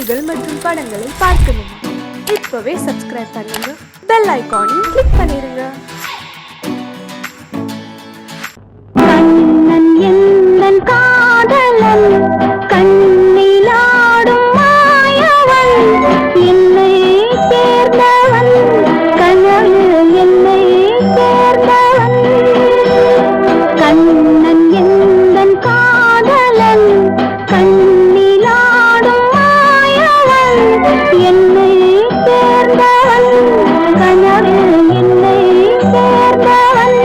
பாடல்கள் மற்றும் படங்களை பார்க்கணுமா? இப்பவே சப்ஸ்கிரைப் பண்ணுங்க, பெல் ஐகானையும் கிளிக் பண்ணிருங்க. கண்ணன் எந்தன் காதலன், கண்ணிலாடும் மாயவன், என்னை சேர்ந்தவன், கனவு என்னை சேர்ந்தவன். கண்ணன் எந்தன் காதலன், கண்ணிலாடும் மாயவன், என்னை சேர்ந்தவன், கனவு என்னை சேர்ந்தவன்.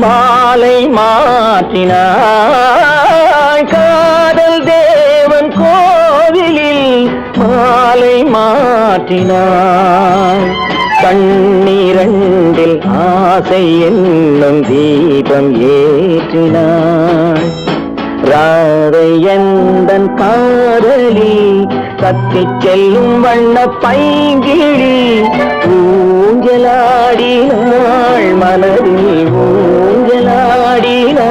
மாலை மாற்றினாய், காதல் தேவன் கோவிலில் மாலை மாற்றினாய். கண்ணீரண்டில் ஆசை என்னும் தீபம் ஏற்றினாய். ராதை எந்தன் காதலி, கத்திச் செல்லும் வண்ண பைங்கிழி, ஊஞ்சலாடினாள் மனதில் ஊஞ்சலாடினாள்.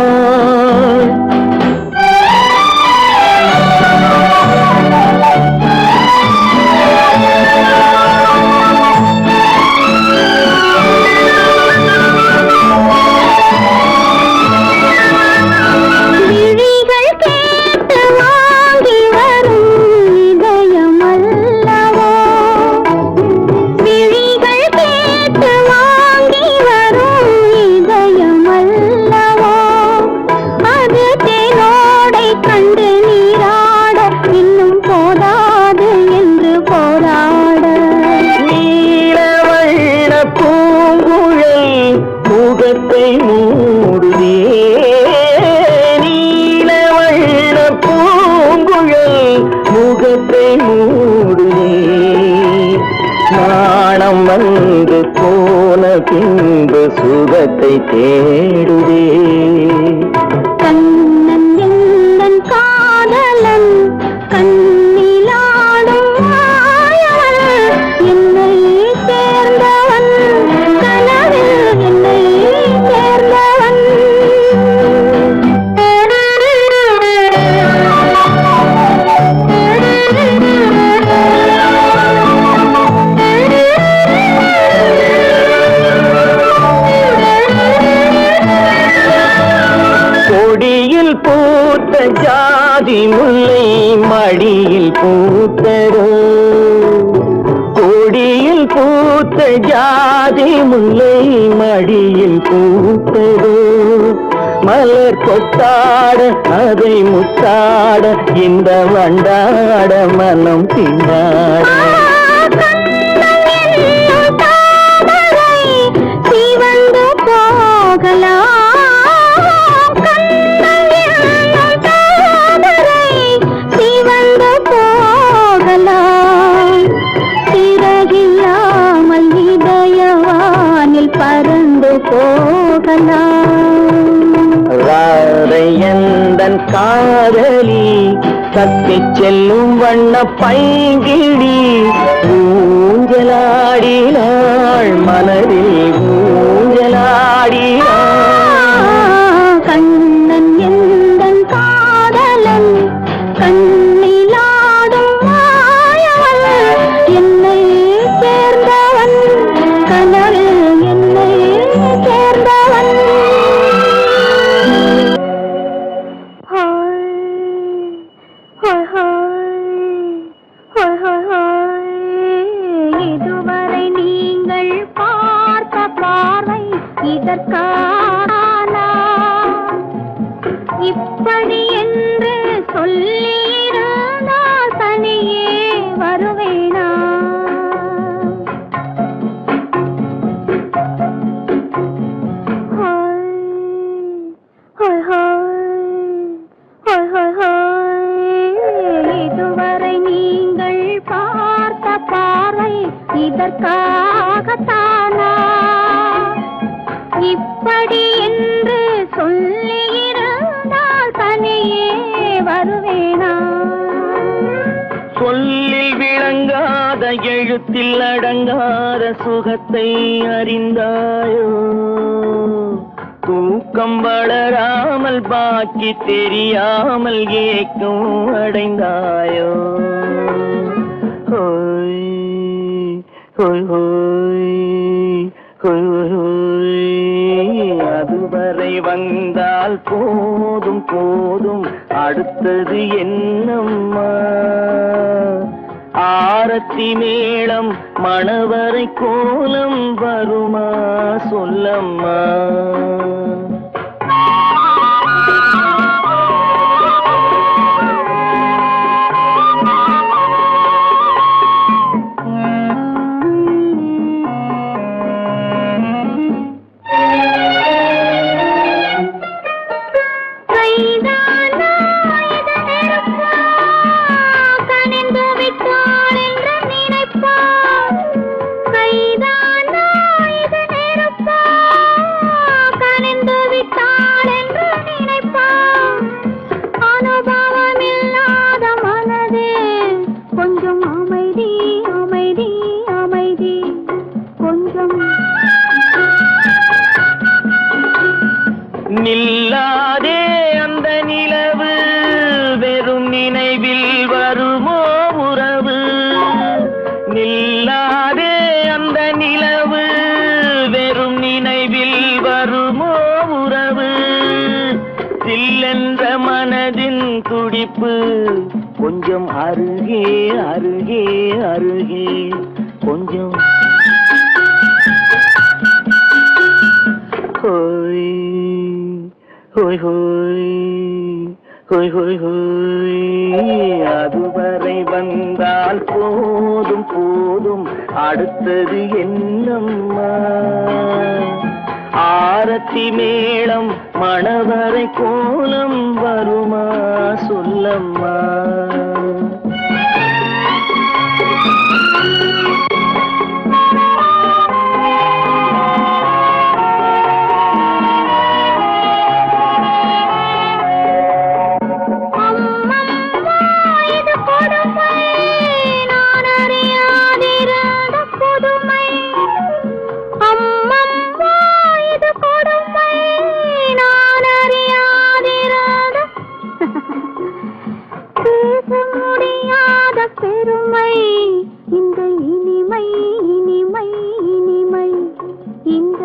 நாணம் வந்து போன பின்பு சுகத்தை தேடுதே. கண்ணன் எந்தன் காதலன், கண்ணிலாடும் மாயவன், என்னை சேர்ந்தவன், கனவில் என்னை சேர்ந்தவன். கொடியில் பூத்த ஜாதி முல்லை மடியில் பூத்தரோ, கொடியில் பூத்த ஜாதி முல்லை மடியில் பூத்தரோ. மலர் கொத்தாட அதை முத்தாட, இந்த வண்டாட மனம் திண்டாட. சிவந்து போகலாம், சிறகில்லாமல் இதயவானில் பறந்து போகலாம். ராதை எந்தன் காதலி, கத்திச் செல்லும் வண்ண பைங்கிழி, ஊஞ்சலாடினாள் மனதில் ஊஞ்சலாடினாள். கண்ணன் எந்தன் காதலன், கண்ணிலாடும் மாயவன், என்னை சேர்ந்தவன், கனவில் என்னை சேர்ந்தவன். இதுவரை நீங்கள் பார்த்த பார்வை இதற்கான, இப்படி என்று சொல்லியிருந்தால் தனியே வருவேனா? இதுவரை நீங்கள் பார்த்த பார்வை இதற்காகத்தானா, இப்படி என்று சொல்லியிருந்தால் தனியே வருவேனா? சொல்லில் விளங்காத எழுத்தில் அடங்காத சுகத்தை அறிந்தாயோ, தூக்கம் வளராமல் பாக்கி தெரியாமல் ஏக்கம் அடைந்தாயோ? ஹோய் ஹோய் ஹோய் ஹோய் ஹோய். அதுவரை வந்தால் போதும் போதும், அடுத்தது என்னம்மா? ஆரத்தி மேளம் மணவரை கோலம் வருமா சொல்லம்மா? நில்லாதே அந்த நிலவு, வெறும் நினைவில் வருமோ உறவு? நில்லாதே அந்த நிலவு, வெறும் நினைவில் வருமோ உறவு? சில்லென்ற மனதின் துடிப்பு கொஞ்சம் அருகே அருகே அருகே கொஞ்சம். ஹோய் ஹோய் ஹோய் ஹோய் ஹோய் ஹோய். அதுவரை வந்தால் போதும் போதும், அடுத்தது என்னம்மா? ஆரத்தி மேளம் மணவரை கோலம் வருமா சொல்லம்மா? பெருமை இந்த இனிமை இனிமை இனிமை இந்த.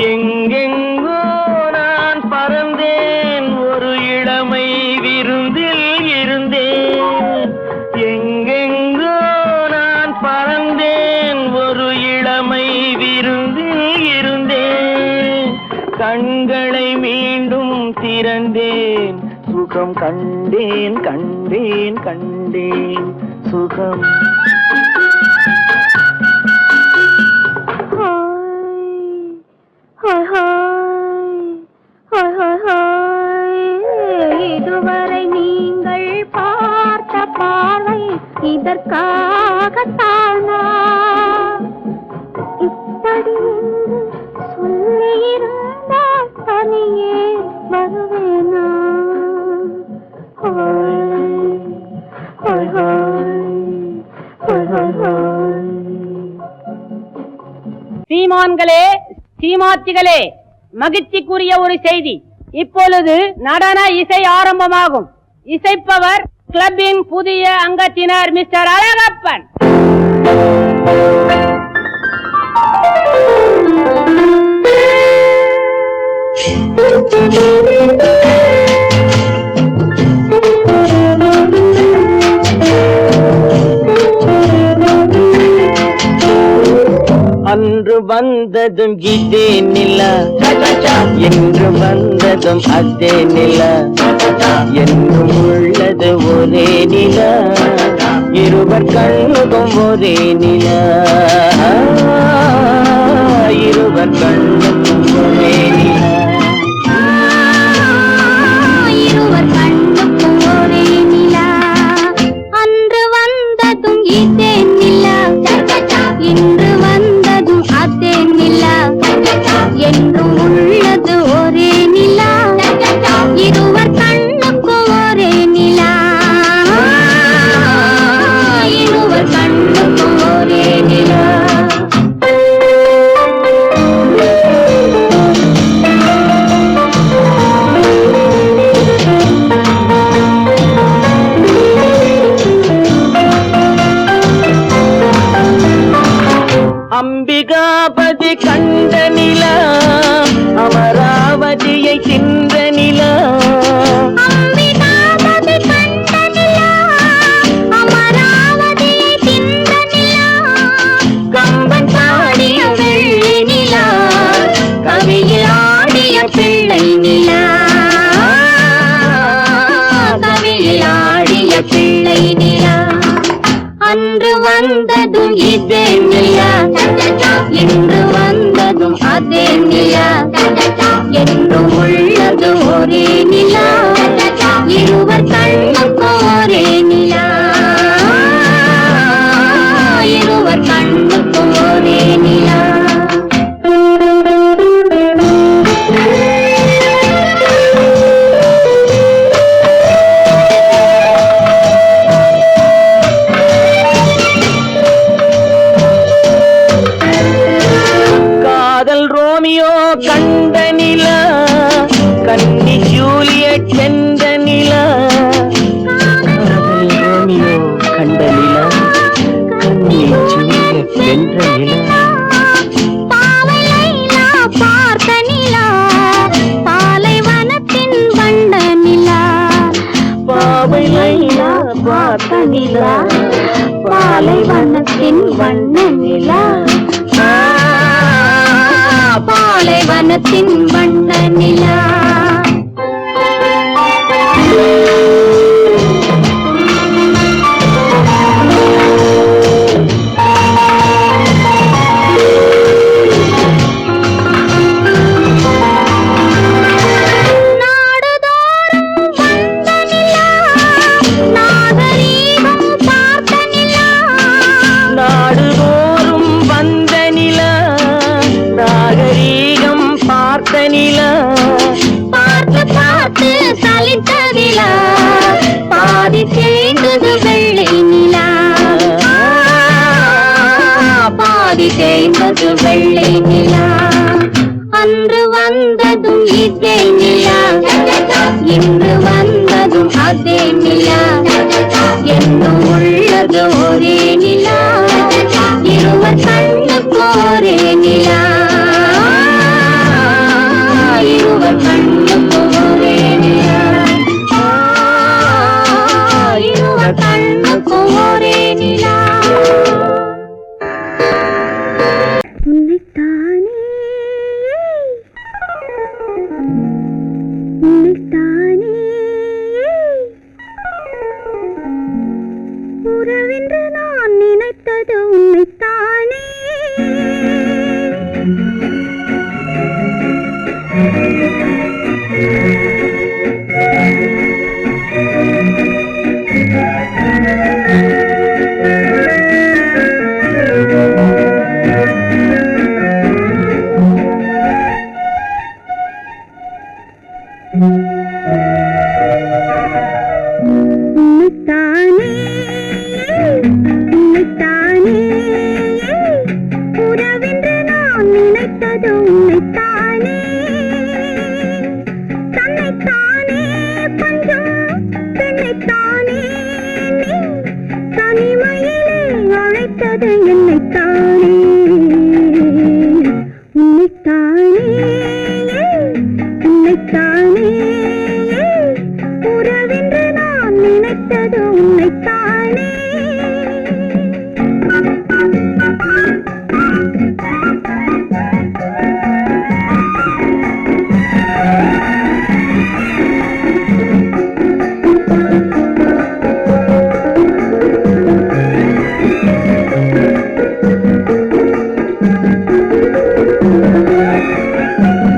எங்கெங்கோ நான் பறந்தேன், ஒரு இளமை விருந்தில் இருந்தேன். எங்கெங்கோ நான் பறந்தேன், ஒரு இளமை விருந்தில் இருந்தேன். கண்களை மீண்டும் திறந்தேன், சுகம் கண்டேன் கண்டேன் கண்டேன் சுகம். இதுவரை நீங்கள் பார்த்த பார்வை இதற்காகத்தானா? இப்படி சொல்லியிருந்தால் தனியே வருவேனா? சீமான்களே, சீமாத்திகளே, மகிழ்ச்சிக்குரிய ஒரு செய்தி. இப்பொழுது நடன இசை ஆரம்பமாகும். இசைப்பவர் கிளப்பின் புதிய அங்கத்தினர் மிஸ்டர் அழகப்பன். அன்று வந்ததும் இதே நிலா, என்று வந்ததும் அதே நிலா, என்றும் உள்ளது ஒரே நிலா, இருவர் கண்ணுக்கும் ஒரே நிலா, இருவர் கண்ணுக்கும் ஒரே நிலா, இருவர் கண்ணுக்கும் ஒரே நிலா. அன்று வந்ததும் இதே நிலா, இன்று வந்ததும் அதே நிலா, என்றும் உள்ளது ஒரே நிலா, இருவர் கண்ணுக்கும் ஒரே நிலா, இருவர் கண்ணுக்கும் ஒரே நிலா. கண்ட நிலா அமராவதியை தின்ற நிலா அம்பிகாபதி கண்ட நிலா அமராவதியை தின்ற நிலா கம்பன் பாடிய வெள்ளி நிலா கவியில் ஆடிய பிள்ளை நிலா கவியில் ஆடிய பிள்ளை நிலா அன்று வந்ததும் இதே நிலா இன்று வந்ததும் அதே நிலா என்று உள்ளது ஒரே நிலா இருவர் கண்ணுக்கு ஒரே நிலா இருவர் கண்ணுக்கு ஒரே நிலா ரோமியோ கண்ட நிலா கன்னி ஜூலியட் சென்ற நிலா ரோமியோ கண்ட நிலா கன்னி ஜூலியட் வென்ற நிலா பாவை லைலா பார்த்த நிலா பாலைவனத்தின் வண்ட நிலா பாவை லைலா பார்த்த நிலா பாலைவனத்தின் வண்ண நிலா பாலைவனத்தின் வண்ண நிலா பார்த்து பார்த்து சலித்ததிலா பாதி தேய்ந்தது வெள்ளை நிலா பாதி தேய்ந்தது வெள்ளை நிலா அன்று வந்ததும் இதே நிலா இன்று வந்ததும் அதே நிலா என்னும் உள்ளது ஒரே நிலா இருவர் கண்ணுக்கு ஒரே நிலா இருவர் கண்ணுக்கு ஒரே நிலா இருவர் கண்ணுக்கு ஒரே நிலா உன்னைத்தானே உன்னைத்தானே உறவென்று நான் நினைத்தது உன்னைத்தானே உன்னைத்தானே உன்னைத்தானே உறவென்று நான் நினைத்தது உன்னைத்தானே தன்னைத்தானே பஞ்சம் பெண்ணைத்தானே நீ தனிமையிலே அழைத்தது என்னைத்தானே உன்னைத்தானே உன்னைத்தானே உறவென்று நான் நினைத்தது உன்னைத்தானே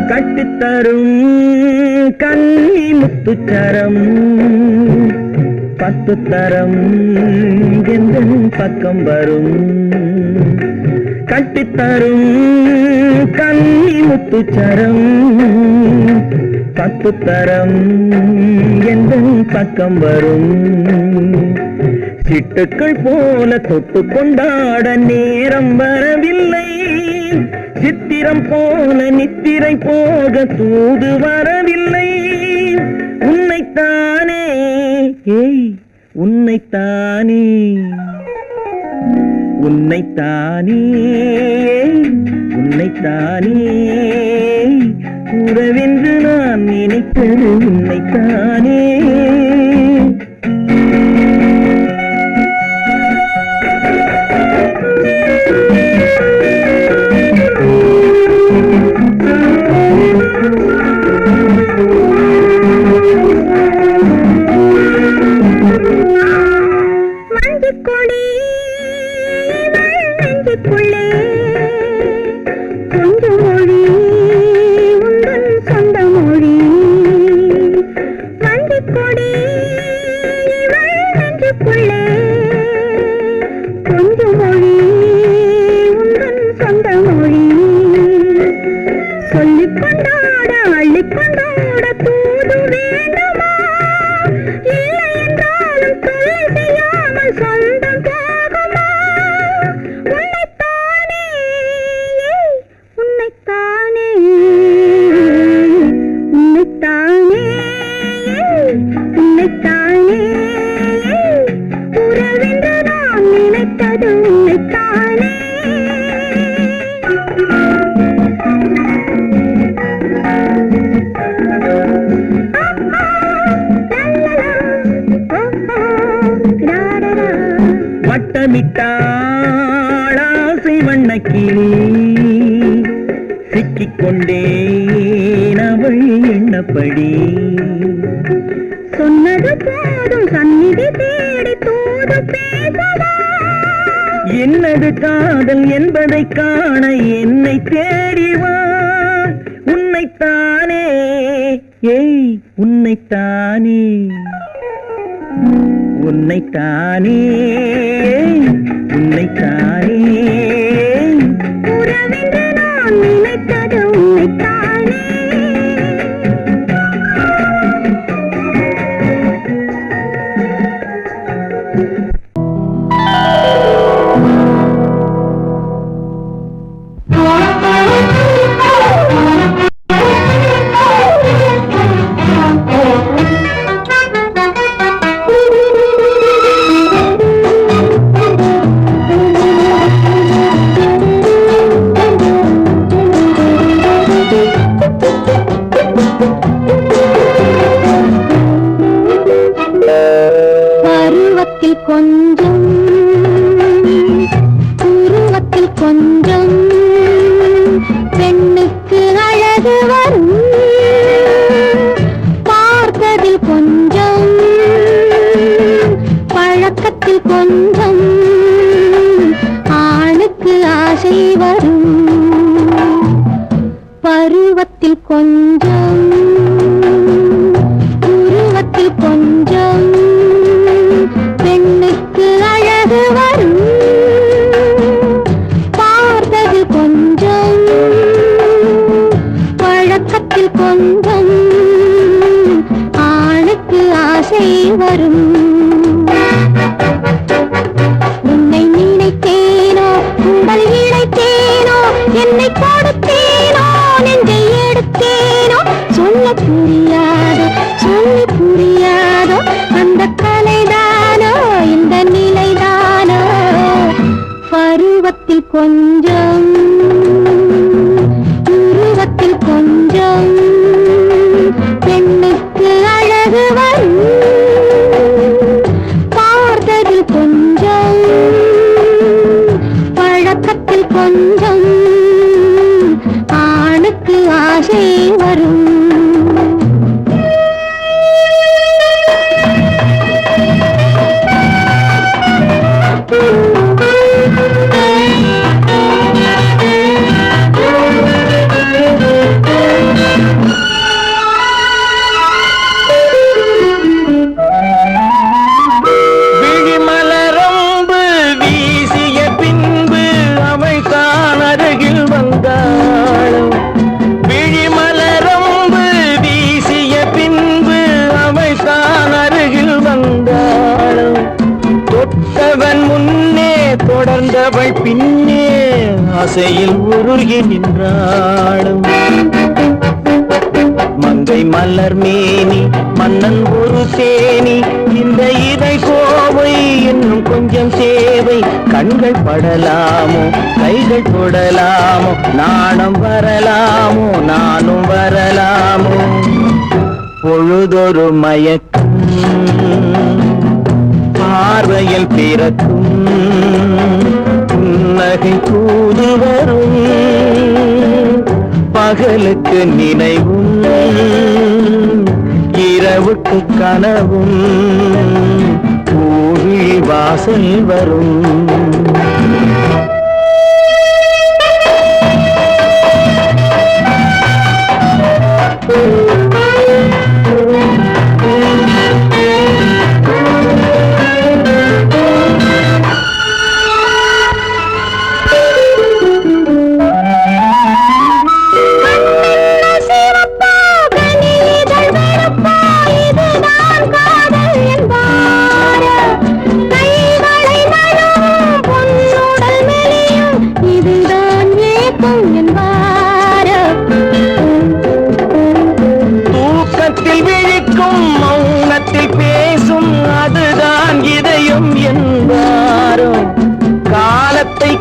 கட்டித்தரும் கன்னி முத்துச்சரம் 10 தரம் எந்த பக்கம் வரும் கட்டித்தரும் கன்னி முத்துச்சரம் 10 தரம் எந்த பக்கம் வரும் சிட்டுக்கள் போல தொட்டு கொண்டாட நேரம் வரவில்லை சித்திரம் போல நித்திரை போக தூது வரவில்லை உன்னைத்தானே ஏய் உன்னைத்தானே உன்னைத்தானே ஏய் உன்னைத்தானே உன்னைத்தானே உறவென்று நான் நினைத்தது உன்னைத்தானே. மஞ்சுக்கொடி நெஞ்சுக்குள்ளே கொஞ்சம் மொழி உந்தன் சொந்த மொழி. மஞ்சுக்கொடி நெஞ்சுக்குள்ளே கொஞ்சம் மொழி உந்தன் சொந்த மொழி. சொல்லிக் கொண்டாட அள்ளிக் கொண்டாட தூது வேண்டுமா? இல்லை என்றாலும் தொல்லை செய்யாமல் சொந்தம் போகுமா? உன்னைத்தானே உன்னைத்தானே உன்னைத்தானே உன்னைத்தானே உறவென்று நான் நினைத்தது உன்னைத்தானே. வட்டமிட்டாள் ஆசை வண்ணக்கிளி சிக்கிக்கொண்டேன் அவள் எண்ணப்படி. சொன்னது போதும் சந்நிதி தேடி தூது பேசவா? என்னது காதல் என்பதை காண என்னை தேடிவா. உன்னைத்தானே ஏய் உன்னைத்தானே உன்னைத்தானே உன்னைத்தானே உறவென்று நான் நினைத்தது உன்னைத்தானே. பருவத்தில் கொஞ்சம் உருவத்தில் கொஞ்சம் பெண்ணுக்கு அழகு வரும். பார்த்ததில் கொஞ்சம் பழக்கத்தில் கொஞ்சம் ஆணுக்கு ஆசை வரும். பருவத்தில் கொஞ்சம் உருவத்தில் கொஞ்சம் பெண்ணுக்கு அழகு வரும். பார்த்தது கொஞ்சம் பழக்கத்தில் கொஞ்சம் ஆணுக்கு ஆசை வரும். உன்னை நினைத்தேனோ உங்கள் இழைத்தேனோ என்னை கொடுத்தேனோ நெஞ்சை எடுத்தேனோ சொல்ல புரியாதோ சொல்லி புரியாதோ அந்த கலைதானோ இந்த நிலைதானோ. பருவத்தில் கொஞ்சம் உருவத்தில் கொஞ்சம் பெண்ணுக்கு அழகு வரும். பார்த்ததில் கொஞ்சம் பழக்கத்தில் கொஞ்சம் ஆணுக்கு ஆசை வரும். விழிமலரம்பு வீசிய பின்பு அவள் தான் அருகில் வந்தாள். விழிமலரம்பு வீசிய பின்பு அவள் தான் அருகில் வந்தாள். தொட்டவன் முன்னே தொடர்ந்தவள் பின்னே ஆசையில் உருகி நின்றாளும். மங்கை மலர் மேனி மன்னன் ஒரு தேனி இந்த இதை கோவை இன்னும் கொஞ்சம் சேவை கண்கள் படலாமோ கைகள் தொடலாமோ நாணம் வரலாமோ நானும் வரலாமோ பொழுதொரு மயக்கம் பார்வையில் பிறக்கும் புன்னகை தூது வரும் பகலுக்கு நினைவும் இரவுக்கு கனவும் பூவிழி வாசல் வரும்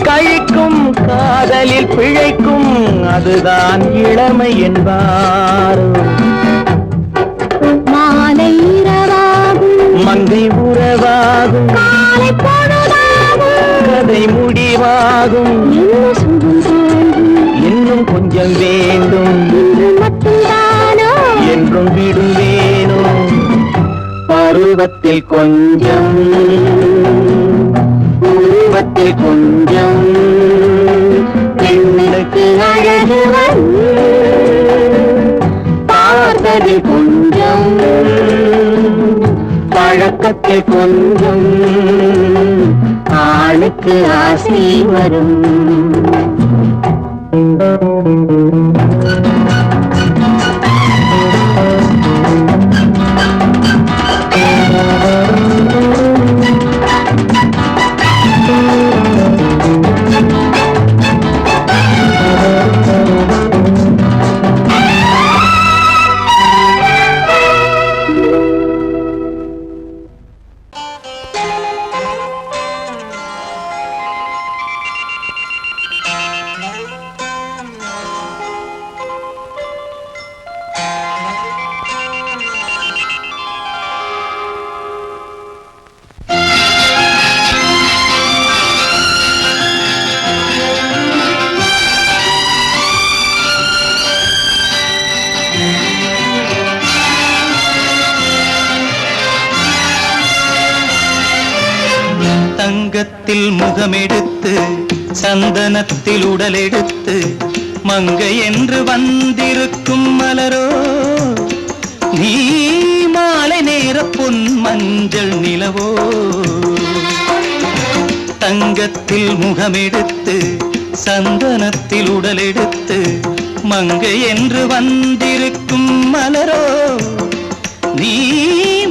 கழிக்கும் காதலில் பிழைக்கும் அதுதான் இளமை என்பார் மாலை இரவாகும் மங்கை உறவாகும் காலை பொழுதாகும் கதை முடிவாகும் இன்னும் கொஞ்சம் வேண்டும் இன்று மட்டும்தானோ என்றும் விடுவேனோ பருவத்தில் கொஞ்சம் உருவத்தில் கொஞ்சம் பெண்ணுக்கு அழகு பார்த்ததில் கொஞ்சம் பழக்கத்தில் கொஞ்சம் ஆளுக்கு ஆசை வரும் தங்கத்தில் முகமெடுத்து சந்தனத்தில் உடலெடுத்து மங்கை என்று வந்திருக்கும் மலரோ நீ மாலை நேர பொன் மஞ்சள் நிலவோ தங்கத்தில் முகமெடுத்து சந்தனத்தில் உடலெடுத்து மங்கை என்று வந்திருக்கும் மலரோ நீ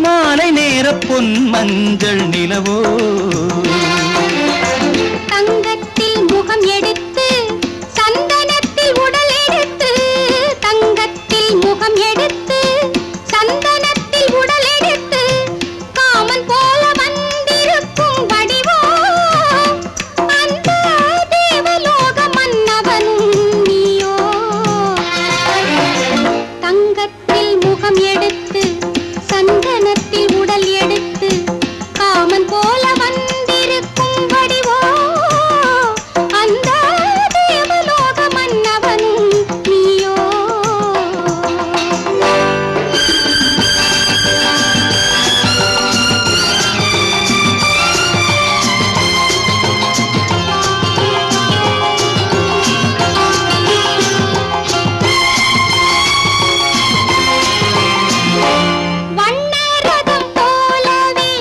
மாலை நேர பொன் மஞ்சள் நிலவோ தங்கத்தில் முகம் எடுத்து சந்தனத்தில் உடல் எடுத்து தங்கத்தில் முகம் எடுத்து சந்தனத்தில் உடல் எடுத்து காமன் போல வந்திருக்கும் வடிவோ அந்த தேவலோக மன்னவனும் நீயோ தங்கத்தில் முகம் எடுத்து சந்தனத்தில் உடல் எடுத்து காமன் போல வந்திருக்கும் வடிவோ அந்த தேவலோக மன்னவனும் நீயோ வண்ணரதம் போலவே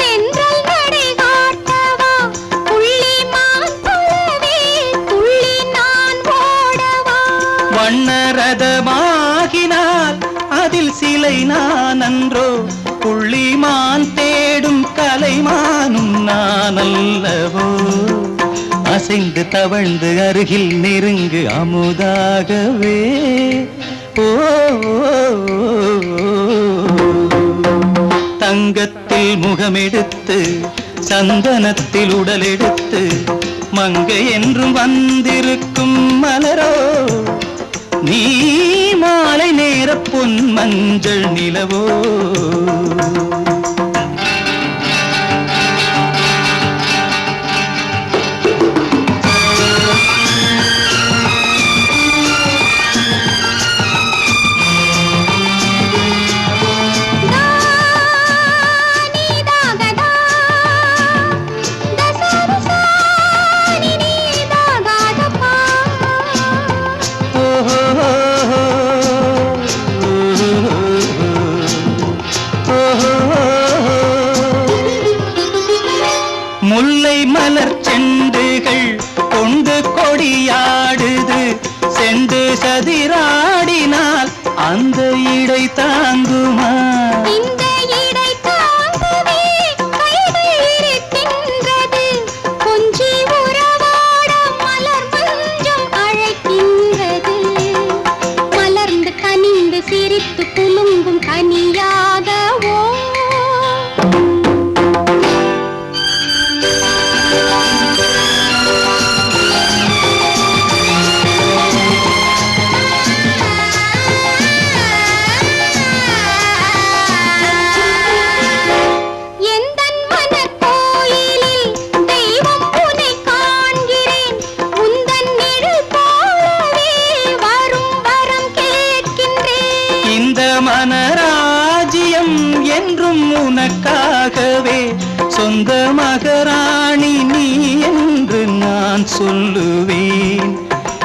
தென்றல் நடை காட்டவா புள்ளிமான் போலவே துள்ளி நான் ஓடவா வண்ணரதமாகினால் அதில் சிலை நான் அன்றோ புள்ளிமான் தேடும் கலைமானும் நான் அல்லவோ அசைந்து தவழ்ந்து அருகில் நெருங்கு அமுதாகவே ஓ தங்கத்தில் முகமெடுத்து சந்தனத்தில் உடலெடுத்து மங்கை என்றும் வந்திருக்கும் மலரோ நீ மாலை நேர பொன் மஞ்சள் நிலவோ முல்லை மலர் செண்டுகள் கொண்டு கொடியாடுது செண்டு சதிராடினால் அந்த இடை தாங்குமா இந்த இடை தாங்குவே கைகள் இருக்கின்றது கொஞ்சி உறவாட மலர் மஞ்சம் அழைக்கின்றது மலர்ந்து கனிந்து சிரித்து குலுங்கும் கனியாகவோ மனராஜ்யம் என்றும் உனக்காகவே சொந்த மகராணி நீ என்று நான் சொல்லுவேன்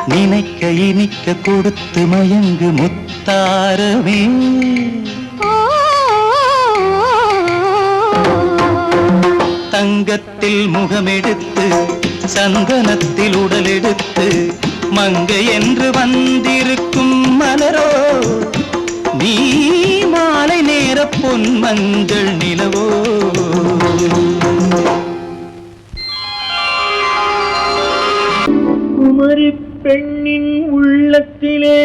நினைக்க இனிக்க கொடுத்து மயங்கு முத்தாரவே தங்கத்தில் முகமெடுத்து சந்தனத்தில் உடலெடுத்து மங்கை என்று வந்திருக்கும் மலரோ நீ மாலை நேர பொன் மஞ்சள் நிலவோ குமரி பெண்ணின் உள்ளத்திலே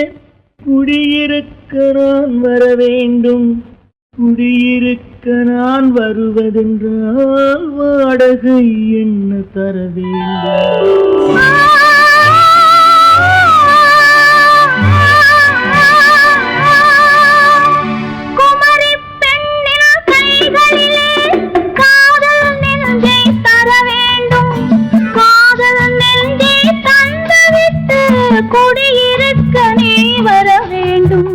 குடியிருக்க நான் வர வேண்டும் குடியிருக்க நான் வருவதென்றால் வாடகை என்ன தர வேண்டும் குடியிருக்க நீ வர வேண்டும்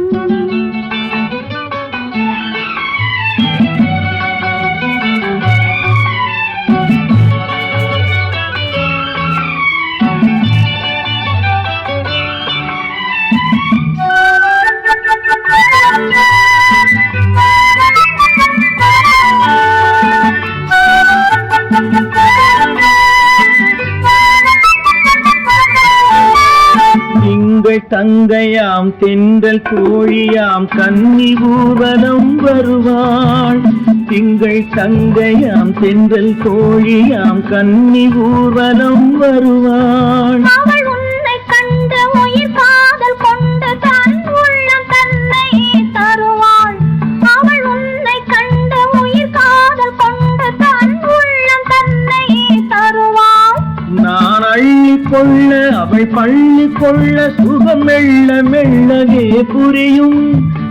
தங்கையாம் தென்றல் தோழியாம் கன்னி ஊர்வலம் வருவாள் திங்கள் தங்கையாம் தென்றல் தோழியாம் கன்னி ஊர்வலம் வருவாள் அவள் உன்னை கண்டு உயிர் காதல் கொண்டு தன் உள்ளம் தன்னை தருவாள் அவள் உன்னை கண்டு உயிர் காதல் கொண்டு தன் உள்ளம் தன்னை தருவாள் நான் அள்ளி கொள்ள அவள் பள்ளி கொள்ள சுகம் மெல்ல மெல்லவே புரியும்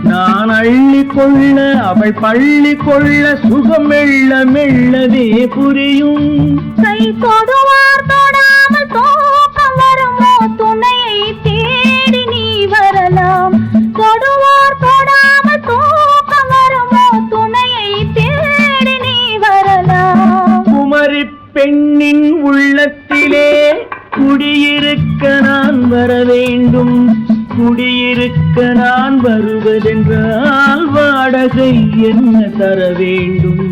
நான் அள்ளி கொள்ள அவள் பள்ளி கொள்ள சுகம் மெல்ல மெல்லவே புரியும் கை தொடுவார் தொடாமல் தூக்கம் வருமோ துணையை தேடி நீ வரலாம் தொடுவார் தொடாமல் தூக்கம் வருமோ துணையை தேடி நீ வரலாம் குமரி பெண்ணின் உள்ளத்திலே குடியிருக்க நான் வர வேண்டும் குடியிருக்க நான் வருவதென்றால் வாடகை என்ன தர வேண்டும்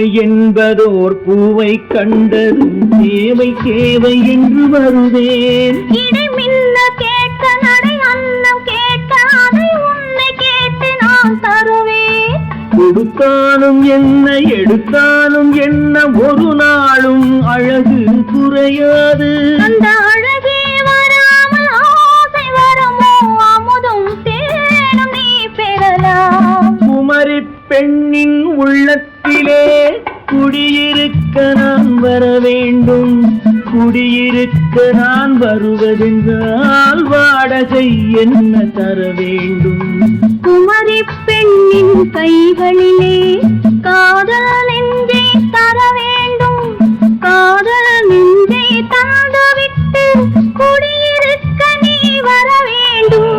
தேவை என்பதோர் பூவை கண்டதும் தேவை தேவை என்று வருவேன். இடை மின்ன கேட்க நடை அன்னம் கேட்க அதை உன்னை கேட்டு நான் தருவேன். கொடுத்தாலும் என்ன எடுத்தாலும் என்ன ஒரு நாளும் அழகு குறையாது. அந்த அழகே வராமல் ஆசை வரமோ அமுதும் தேனும் நீ பெறலாம். குமரி பெண்ணின் உள்ளத்திலே குடியிருக்க நான் வர வேண்டும். குடியிருக்க நான் வருவதென்றால் வாடகை என்ன தர வேண்டும்? குமரி பெண்ணின் கைகளிலே காதல் நெஞ்சை தர வேண்டும். காதல் நெஞ்சை தந்துவிட்டு குடியிருக்க நீ வர வேண்டும்.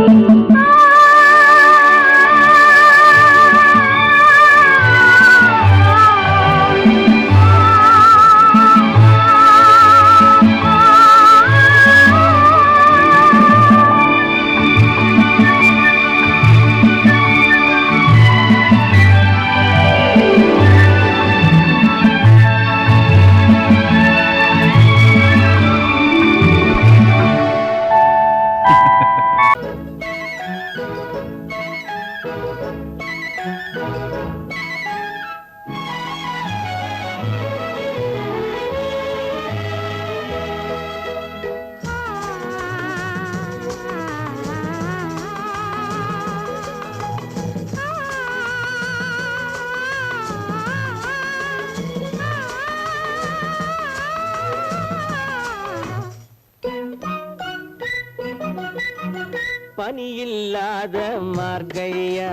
பனியில்லாத மார்கழியா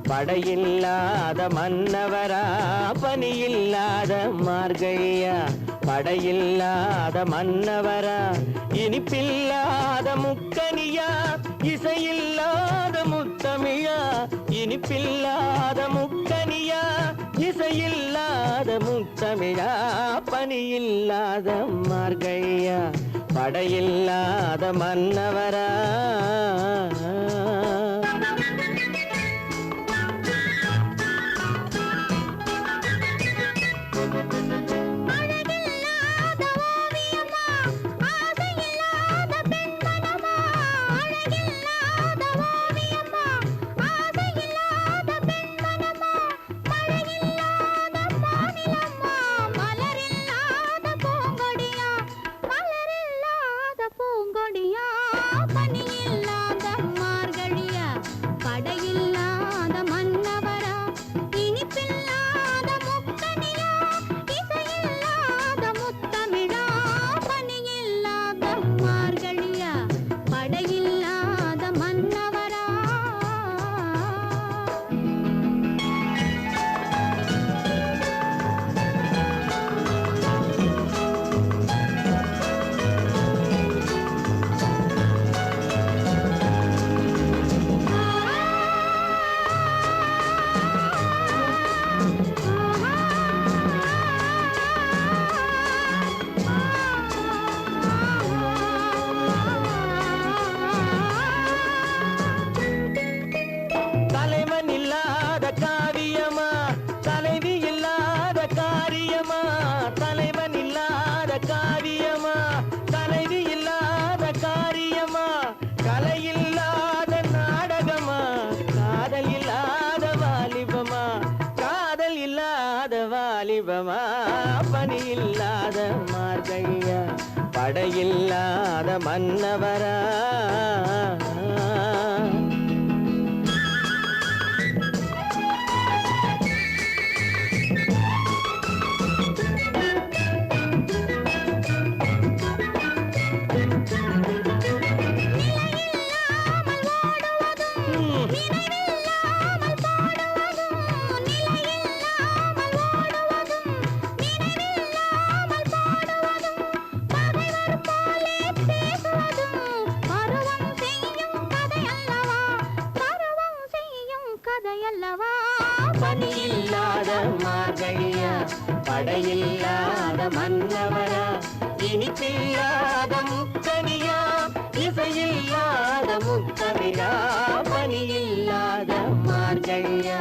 படையில்லாத மன்னவரா. பனியில்லாத மார்கழியா படையில்லாத மன்னவரா. இனிப்பில்லாத முக்கனியா இசையில்லாத முத்தமிழா. இனிப்பில்லாத முக்கனியா இசையில்லாத முத்தமிழா. பனியில்லாத மார்கழியா படையில்லாத மன்னவரா. வாலிபமா. பனியில்லாத மார்கழியா படையில்லாத மன்னவரா. பனியில்லாத மார்கழியா படையில்லாத மன்னவரா. இனிப்பில்லாத முக்கனியா இசையில்லாத முத்தமிழா. பனியில்லாத மார்கழியா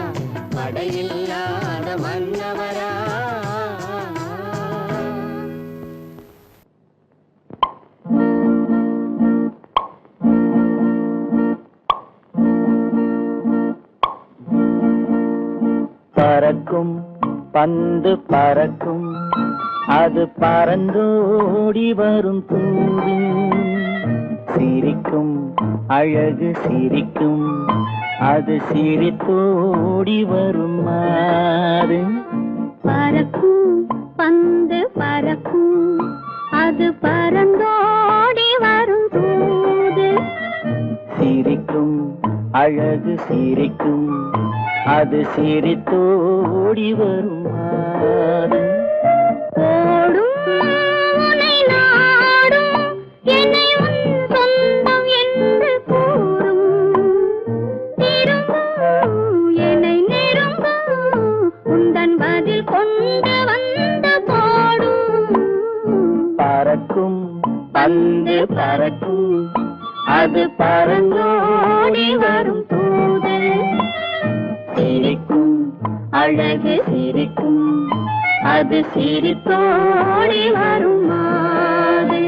படையில்லாத மன்னவரா. பறக்கும் பந்து பறக்கும் அது பறந்தோடி வரும் தூது சிரிக்கும் அழகு சிரிக்கும் அது சிரித்தோடி வரும் மாறு பறக்கும் பந்து பறக்கும் அது பறந்தோடி வரும் தூது சிரிக்கும் அழகு சிரிக்கும் அது சிரித்தோடி வரும் மாறு ஓடும் உன்னை நாடும் என்னை உன் சொந்தம் என்று கூறும் திரும்பும் என்னை நெருங்கும் உந்தன் பதில் கொண்டு வந்து போடும் பறக்கும் பந்து பறக்கும் அது பறந்தோடி வரும் தூது சிரிக்கும் அழகு சிரிக்கும் அது சிரித்தோடி வரும் மாது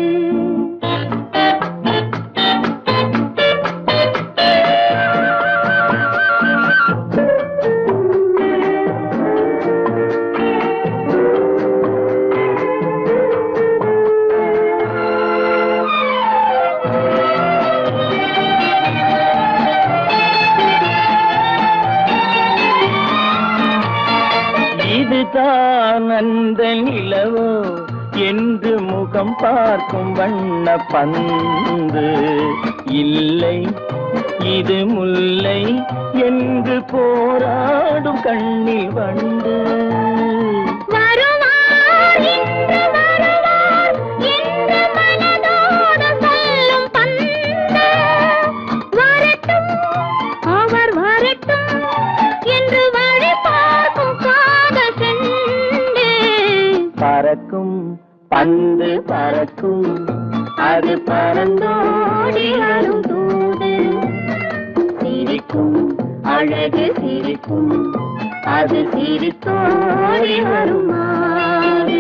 இதுதான் அந்த நிலவோ என்று முகம் பார்க்கும் வண்ண பந்து இல்லை இது முல்லை என்று போராடும் கண்ணில் வண்டு வருவார் இன்று வருவார் என்று மனதோடு சொல்லும் பந்து வரட்டும் அவர் வரட்டும் என்று வழி பார்க்கும் காதல் செண்டு பறக்கும் பந்து பறக்கும் அது பறந்தோடி வரும் தூது சிரிக்கும் அழகு சிரிக்கும் அது சிரித்தோடி வரும் மாறு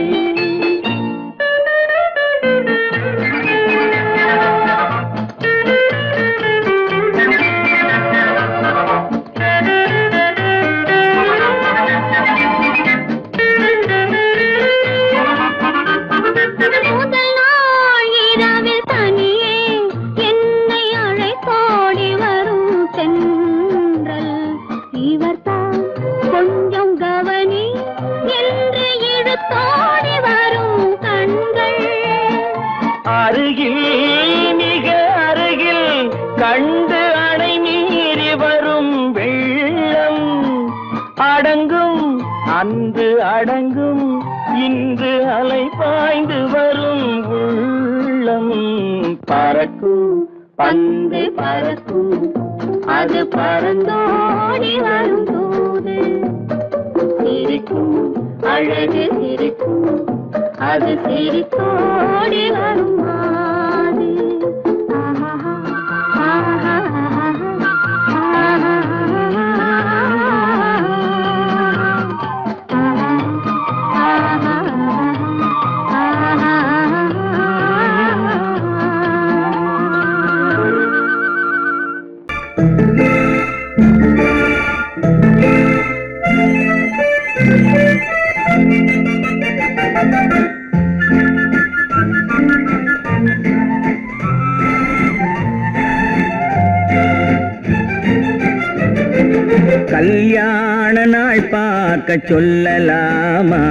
முதல் நாள் இரவில் தனியே என்னை அழைத்தோடி வரும் தென்றல் இவர்தான் கொஞ்சம் கவனி என்று இழுத்தோடி வரும் கண்கள் அருகில் மிக அருகில் கண்டு அணை மீறி வரும் வெள்ளம் அடங்கும் அன்று அடங்கும் இன்று அலை பாய்ந்து வரும் உள்ளம் பறக்கும் பந்து பறக்கும் அது பறந்தோடி வரும் தூது சிரிக்கும் அழகு சிரிக்கும் அது சிரித்தோடி வரும் மாது கல்யாண நாள் பார்க்க சொல்லலாமா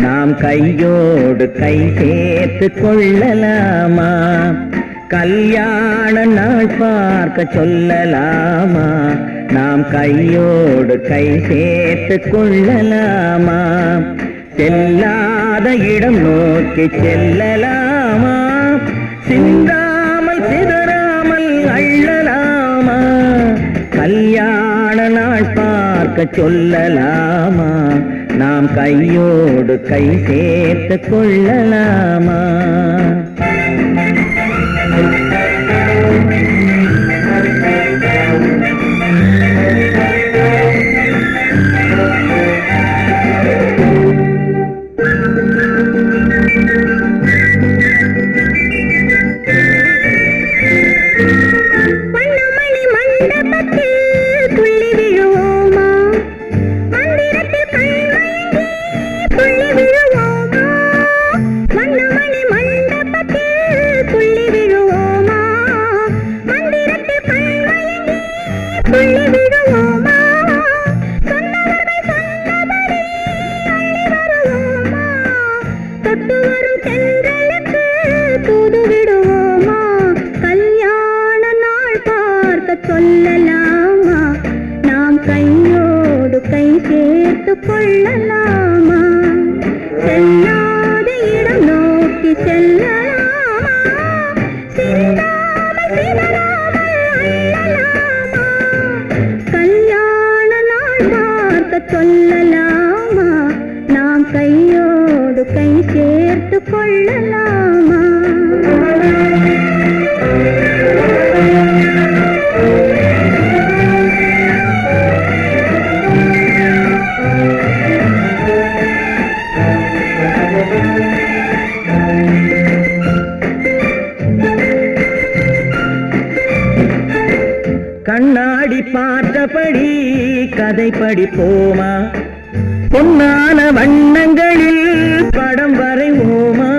நாம் கையோடு கை சேர்த்து கொள்ளலாமா கல்யாண நாள் பார்க்க சொல்லலாமா நாம் கையோடு கை சேர்த்து கொள்ளலாமா செல்லாத இடம் நோக்கி செல்லலாமா சிந்தாமல் சிதறாமல் அள்ளலாமா கல்யாண நாள் பார்க்க சொல்லலாமா நாம் கையோடு கை சேர்த்து கொள்ளலாமா மண்டபத்தில் துள்ளி விழுவோமா மந்திரத்தில் செல்லாத இடம் நோக்கி செல்லலாமா சிந்தாமல் சிதறாமல் அள்ளலாமா கல்யாண நாள் பார்க்க சொல்லலாமா நாம் கையோடு கை சேர்த்து கொள்ளலாமா கண்ணாடி பார்த்தபடி கதை படிப்போமா பொன்னான வண்ணங்களில் படம் வரைவோமா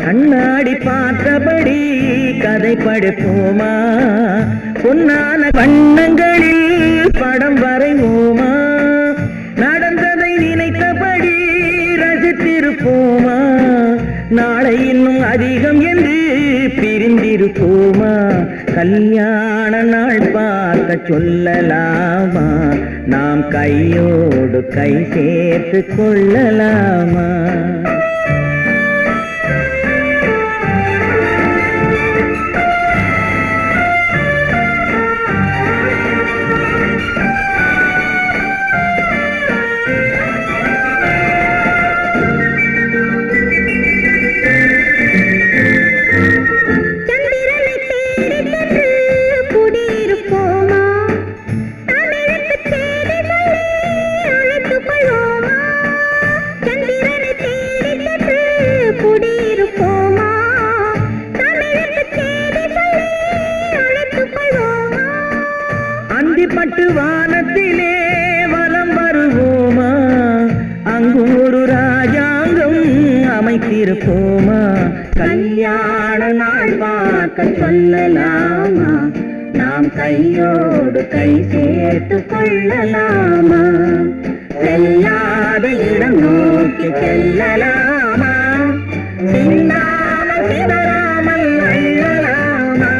கண்ணாடி பார்த்தபடி கதை படிப்போமா பொன்னான வண்ணங்களில் படம் வரைவோமா நடந்ததை நினைத்தபடி ரசித்திருப்போமா நாளை இன்னும் அதிகம் என்று பிரிந்திருப்போமா கல்யாண நாள் பார்க்க சொல்லலாமா நாம் கையோடு கை சேர்த்து கொள்ளலாமா அந்திப்பட்டு வானத்திலே வலம் வருவோமா அங்கு ஒரு ராஜாங்கம் அமைத்திருப்போமா கல்யாண நாள் பார்க்க சொல்லலாமா நாம் கையோடு கை சேர்த்து கொள்ளலாமா செல்லாத இடம் நோக்கி செல்லலாமா சிந்தாமல் சிதறாமல் அள்ளலாமா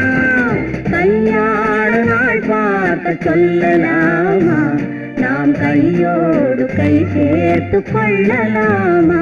கல்யாண நாள் பார்க்க சொல்லலாமா நாம் கையோடு கை சேர்த்து கொள்ளலாமா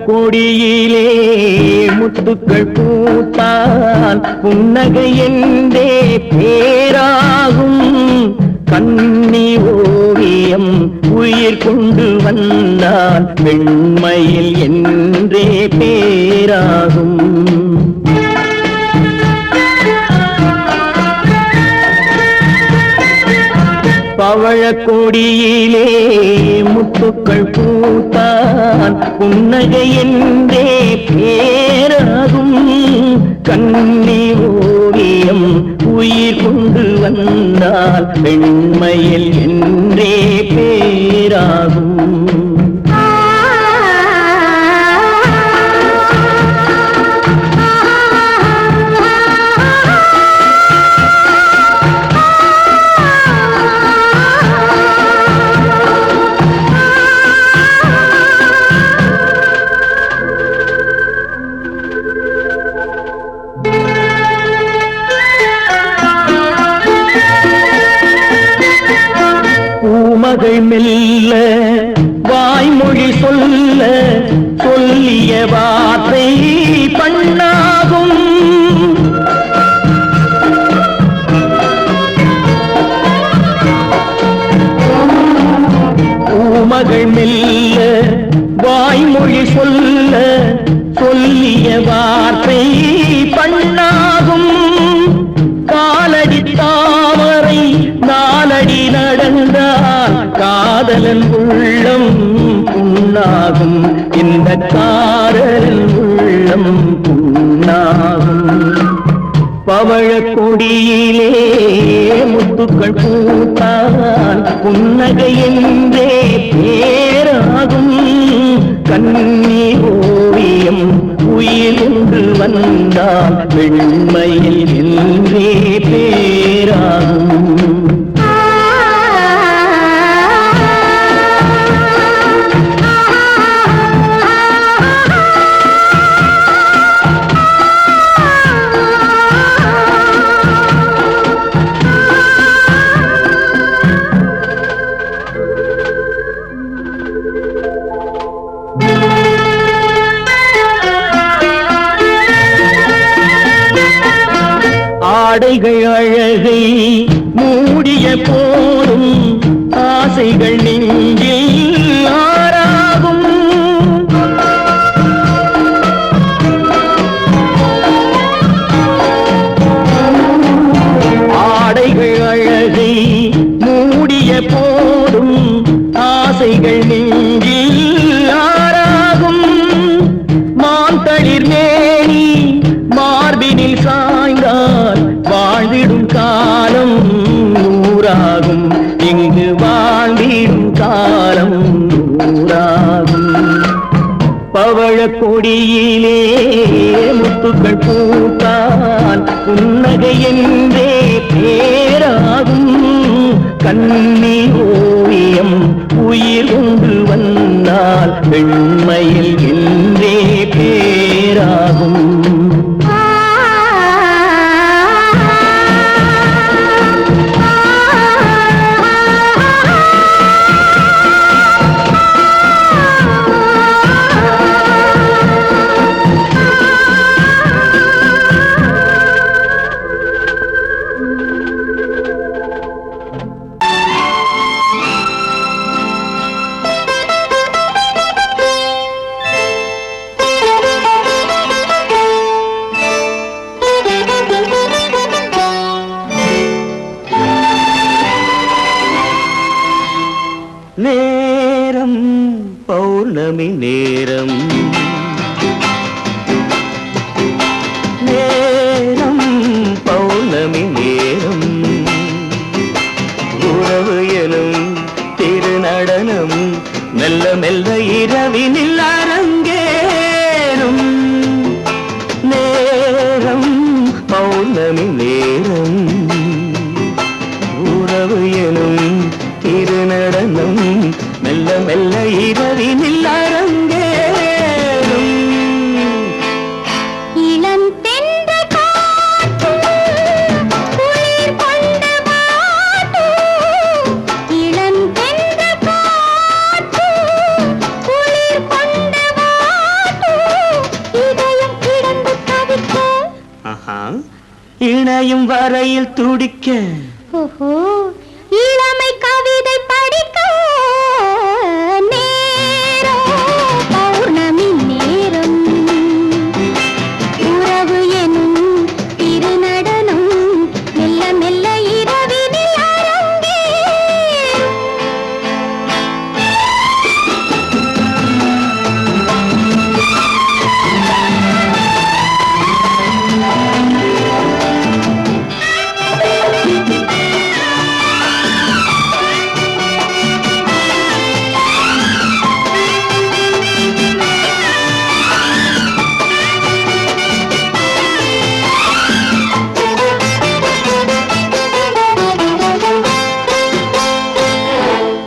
கொடியிலே முத்துக்கள் பூத்தால் புன்னகை என்றே பேராகும் கண்ணி ஓவியம் உயிர் கொண்டு வந்தால் வெண்மையில் என்றே பேராகும் பவழக்கொடியிலே முத்துக்கள் பூத்தான் புன்னகை என்றே பேராகும் கண்ணி ஓவியம் உயிர் கொண்டு வந்தால் வெண்மையில் என்றே பேராகும் மகள் மெல்ல வாய்மொழி சொல்ல சொல்லிய வார்த்தை பண்ணாகும் மகள் மெல்ல வாய்மொழி சொல்ல சொல்லிய வார்த்தை பண்ணாகும் காலடி தாமரை நாலடி நடந்தால் காதல் காதலன் உள்ளம் புண்ணாகும், இந்த காதலன் உள்ளம் புண்ணாகும். பவழ கொடியிலே முத்துக்கள் பூத்தால் புன்னகை என்றே பேராகும். கண்ணி ஓவியம் உயிர் கொண்டு வந்தால் வெண்மையில் என்றே பேராகும். ஆடைகள் அழகை மூடிய போதும் ஆசைகள் நெஞ்சில் ஆறாகும். ஆடைகள் அழகை மூடிய போதும் ஆசைகள் நெஞ்சில் ஆறாகும். மான் தளிர் மேனி மார்பினில் சாய்ந்தால் வாழ்ந்திடும் காலம் நூறாகும். இங்கு வாழ்ந்திடும் காலம் நூறாகும். பவழ கொடியிலே முத்துக்கள் பூத்தால் புன்னகை என்றே பேராகும். கண்ணி ஓவியம் உயிர் கொண்டு வந்தால் வெண்மையில் என்றே பேராகும். நேரம் பௌர்ணமி நேரம், நேரம் பௌர்ணமி நேரம். உறவு எனும் திருநடனம் மெல்ல மெல்ல இரவினில் அரங்கேறும். நேரம் பௌர்ணமி நேரம். உறவு எனும் திருநடனம் மெல்ல மெல்ல இரவினில் அரங்கேறும். இளம் தென்றல் காற்று குளிர் கொண்டு வாட்டும். இளம் தென்றல் காற்று குளிர் கொண்டு வாட்டும். இதயம் கிடந்து தவிக்க, இணையும் வரையில் துடிக்க. ஓஹோ, இளமை கவிதை படிக்க. நேரம் பௌர்ணமி நேரம். உறவு எனும் திருநடனம் மெல்ல மெல்ல இரவினில் அரங்கேறும்.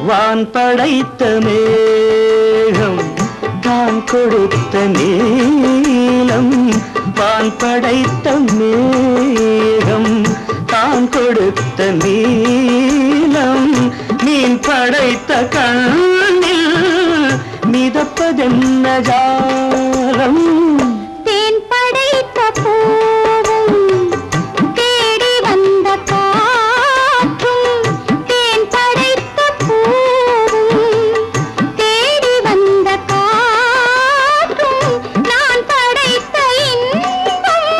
வான் படைத்த மேகம் தான் கொடுத்த நீலம். வான் படைத்த மேகம் தான் கொடுத்த நீலம். மீன் படைத்த கண்ணில் மிதப்பதென்ன ஜாலம். தேன் படைத்த பூவும் தேடி வந்த காற்றும். தேன் படைத்த பூவும் தேடி வந்த காற்றும். நான் படைத்த இன்பம்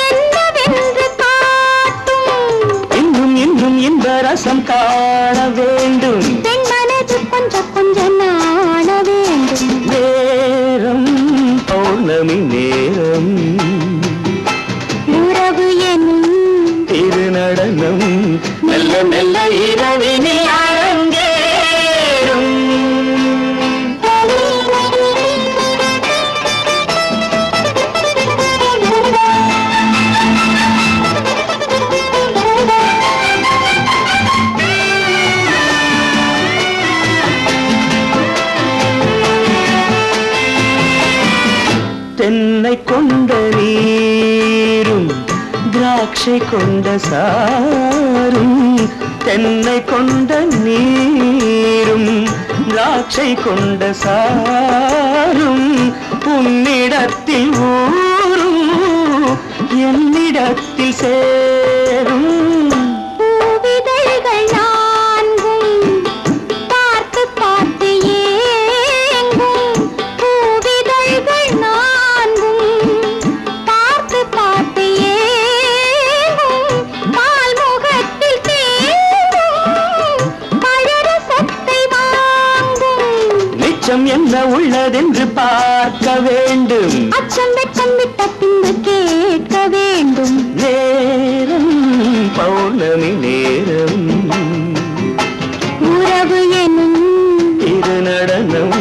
என்னவென்று காட்டும். இன்னும் இன்னும் இந்த ரசம் காண வேண்டும். பெண்மன தென்னை கொண்ட நீரும் திராட்சை கொண்ட சாரும் தென்னை கொண்ட நீரும் திராட்சை கொண்ட சாரும் உன்னிடத்தில் ஊரும் என்னிடத்தில் சேரும் பூவிதழ்கள் நான்கும் பார்த்து பார்த்து ஏங்கும் பூவிதழ்கள் நான்கும் பார்த்து பார்த்து ஏங்கும் பால் முகத்தில் தேங்கும் பழரசத்தை வாங்கும் மிச்சம் என்ன உள்ளதென்று பார்க்க வேண்டும் அச்சம் வெச்சம் விட்ட பின்பு கேட்க வேண்டும் நேரம் பௌர்ணமி நேரம் உறவு எனும் இரு நடனம்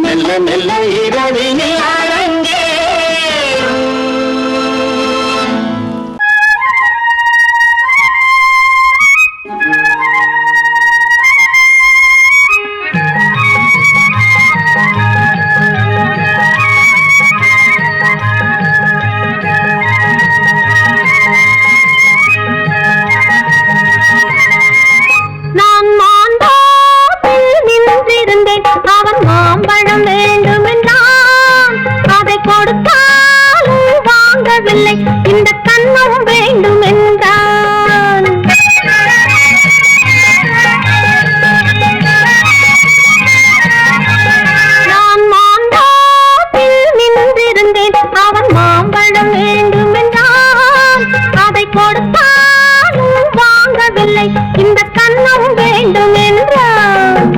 மெல்ல மெல்ல இரவினில் அரங்கேறும். நான் மாந்தோப்பில் நின்றிருந்தேன் அவன் மாம்பழம் வேண்டுமென்றான் அதை கொடுத்தாலும் வாங்கவில்லை இந்த கண்ணம் வேண்டுமென்றான் நான் மாந்தோப்பில் நின்றிருந்தேன் அவன் மாம்பழம் வேண்டுமென்றான் அதை கொடுத்தாலும் வாங்கவில்லை இந்த கண்ணம் வேண்டும் என்றான்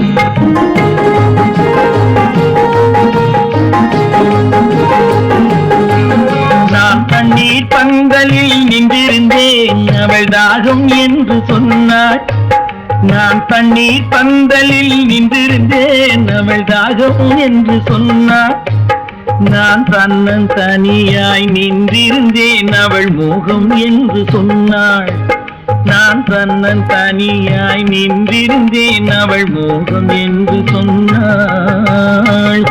நான் தண்ணீர் பந்தலில் நின்றிருந்தேன் அவள் தாகம் என்று சொன்னாள் நான் தண்ணீர் பந்தலில் நின்றிருந்தேன் அவள் தாகம் என்று சொன்னாள் நான் தன்னன் தனியாய் நின்றிருந்தேன் அவள் மோகம் என்று சொன்னாள் நான் தன்னன் தனியாய் நின்றிருந்தேன் அவள் மோகம் என்று சொன்னாள்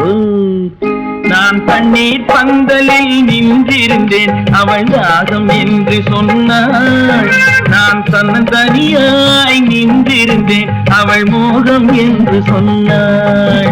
நான் தண்ணீர் பந்தலில் நின்றிருந்தேன் அவள் தாகம் என்று சொன்னாள் நான் தன்னன் தனியாய் நின்றிருந்தேன் அவள் மோகம் என்று சொன்னாள்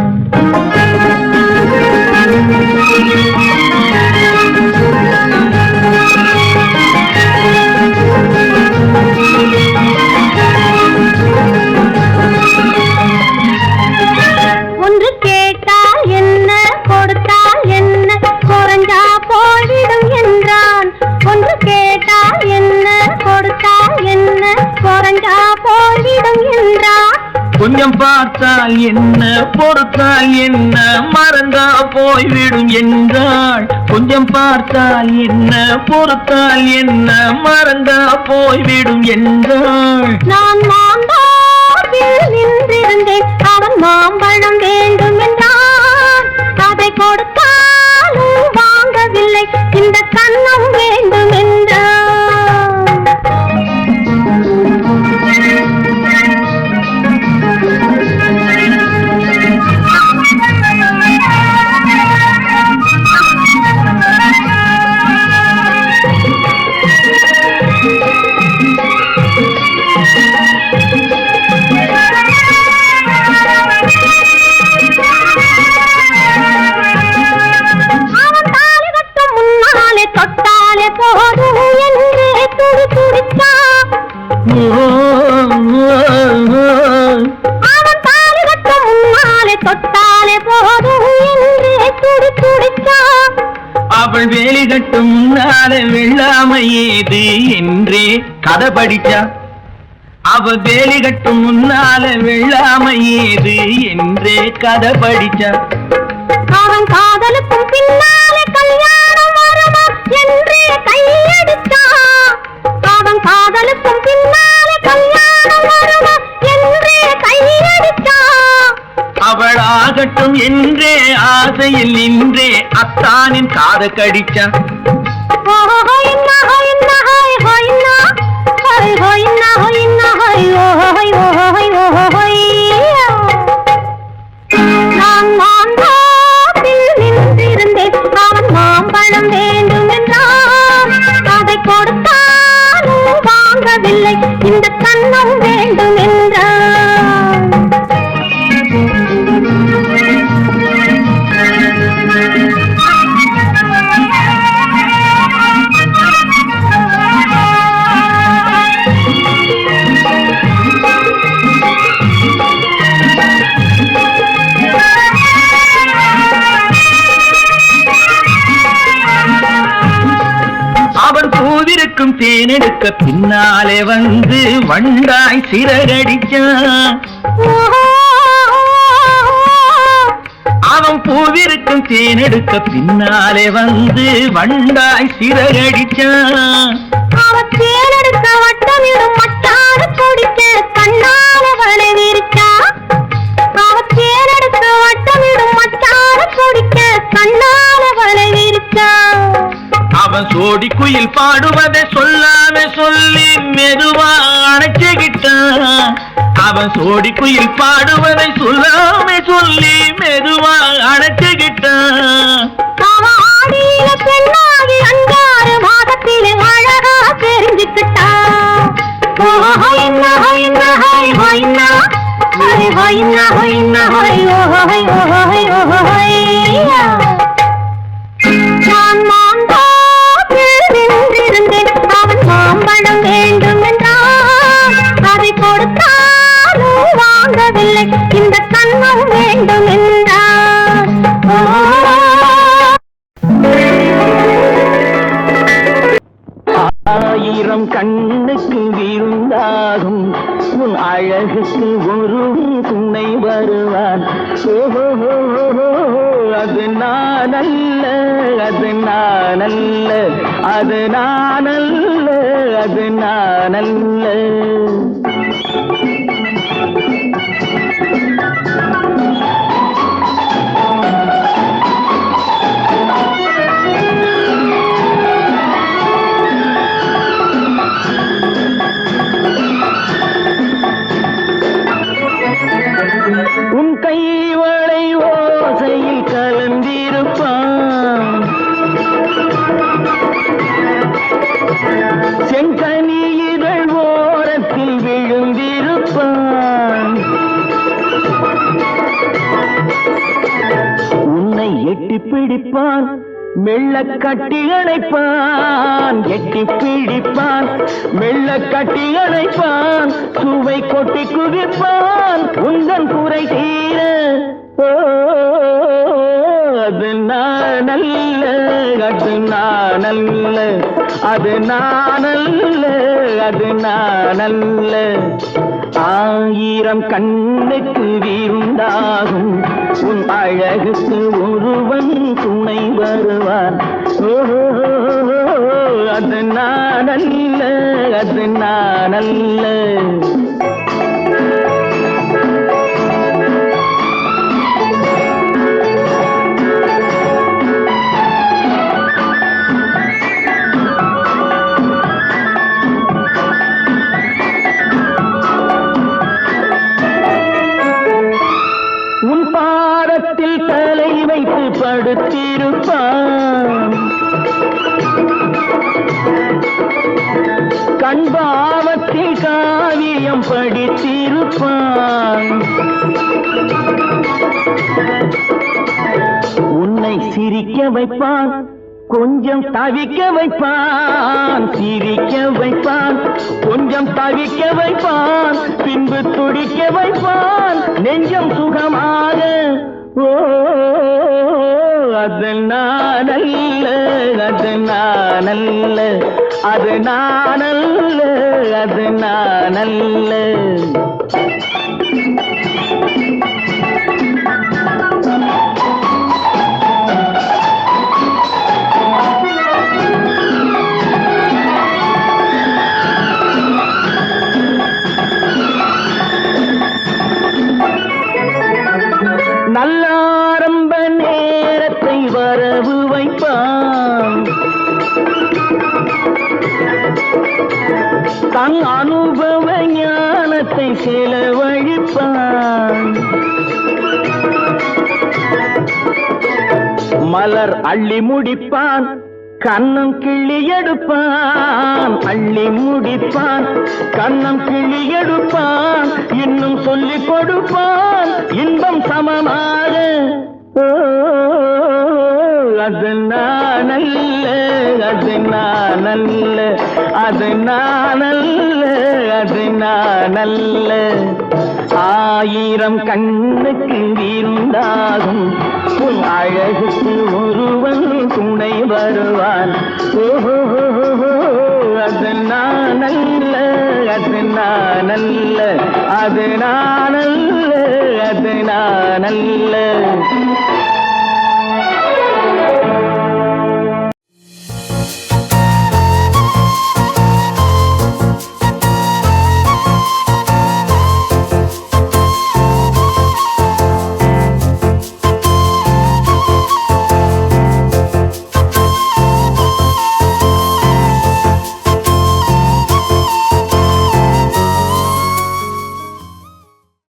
ஒன்று கேட்டால் என்ன கொடுத்தால் என்ன குறைஞ்சா போய்விடும் என்றான் ஒன்று கேட்டால் என்ன கொடுத்தால் என்ன குறைஞ்சா போய்விடும் என்றான் கொஞ்சம் பார்த்தால் என்ன பொறுத்தால் என்ன மறந்தா போய்விடும் என்றாள் கொஞ்சம் பார்த்தால் என்ன பொறுத்தால் என்ன மறந்தா போய்விடும் என்றாள் நான் மாந்தோப்பில் நின்றிருந்தேன் அவன் மாம்பழம் வேண்டும் என்றான் அதை கொடுத்தாலும் வாங்கவில்லை இந்த கண்ணம் வேண்டும் என்றான் அவன் தாலி கட்டும் முன்னாலே தொட்டாலே போதும் என்றே துடி துடித்தான் அவன் தாலி கட்டும் முன்னாலே தொட்டாலே போதும் என்றே துடி துடித்தான் அவள் வேலி கட்டும் முன்னால வெள்ளாமை ஏது என்றே கதை படிச்சா அவள் வேலி கட்டும் முன்னால வெள்ளாமை ஏது என்றே கதை படிச்சா அவன் காதலுக்கும் பின்னாலே கல்யாணம் வருமா என்றே கையடித்தான் அவன் காதலுக்கும் பின்னாலே கல்யாணம் வருமா என்றே கையடித்தான் அவள் ஆகட்டும் என்றே ஆசையில் நின்றே அத்தானின் காத கடிச்சா நான் மாந்தோப்பில் நின்றிருந்தேன் அவன் மாம்பழம் தேனெடுக்க பின்னாலே வந்து வண்டாய் சிறகடிச்சான். அவன் பூவிருக்கும் தேனெடுக்க பின்னாலே வந்து வண்டாய் சிறகடிச்சான். அவன் தேனெடுக்க வட்டமிடும் மட்டார குடிக்க கண்ணால வலை விரிச்சான். அவன் தேனெடுக்க வட்டமிடும் மட்டார குடிக்க கண்ணால வலை விரிச்சான். அவன் சோடி குயில் பாடுவதை சொல்லாம சொல்லி மெதுவா அணைச்சுக்கிட்டான். அவன் சோடி குயில் பாடுவதை சொல்லாம சொல்லி மெதுவா அணைச்சுக்கிட்டான். அவன் ஆடியில பெண்ணாகி 5 மாதத்திலே அழகா தெரிஞ்சுக்கிட்டான். நான் மாந்தோப்பில் நின்றிருந்தேன். அவன் மாம்பழம் வேண்டும் என்றான். அதை கொடுத்தாலும் வாங்கவில்லை. இந்த கண்ணம் வேண்டும் என்றான். ஆயிரம் கண்ணுக்கு விருந்தாகும் உன் அழகுக்கு ஒரு துணை வருவான். அது நானல்ல, அது நானல்ல, அது நானல்ல, அது நானல்ல. உன் கைவளை ஓசையில் கலந்திருப்பான். செங்கனி இதழ் ஓரத்தில் விழுந்திருப்பான். உன்னை எட்டி பிடிப்பான், மெல்ல கட்டி அணைப்பான். எட்டி பிடிப்பான், மெல்ல கட்டி அணைப்பான். சுவை கொட்டி குவிப்பான் உந்தன் குறை தீர. அது நானல்ல, அது நானல்ல, அது நானல்ல, அது நானல்ல. ஆயிரம் கண்ணுக்கு விருந்தாகும் உன் அழகுக்கு ஒருவன் துணை வருவான். அது நானல்ல, அது நானல்ல. உன் பாதத்தில் தலை வைத்து படுத்திருப்பான். கண்பாவத்தில் காவியம் படித்திருப்பான். உன்னை சிரிக்க வைப்பான், கொஞ்சம் தவிக்க வைப்பான். சிரிக்க வைப்பான், கொஞ்சம் தவிக்க வைப்பான். பின்பு துடிக்க வைப்பான் நெஞ்சம் சுகமாக. அது நானல்ல, அது நானல்ல, அது நானல்ல, அது நானல்ல. நல்ல ஆரம்ப நேரத்தை வரவு வைப்பான். தன் அனுபவ ஞானத்தை செலவழிப்பான். மலர் அள்ளி முடிப்பான், கண்ணம் கிள்ளி எடுப்பான். அள்ளி முடிப்பான், கண்ணம் கிள்ளி எடுப்பான். இன்னும் சொல்லிக் கொடுப்பான் இன்பம் சமமாக. அது நானல்ல, அது நானல்ல, அது நானல்ல, அது நானல்ல. ஆயிரம் கண்ணுக்கு விருந்தாகும் உன் அழகுக்கு ஒருவன் துணை வருவான். அது நானல்ல அது நானல்ல அது நானல்ல அது நானல்ல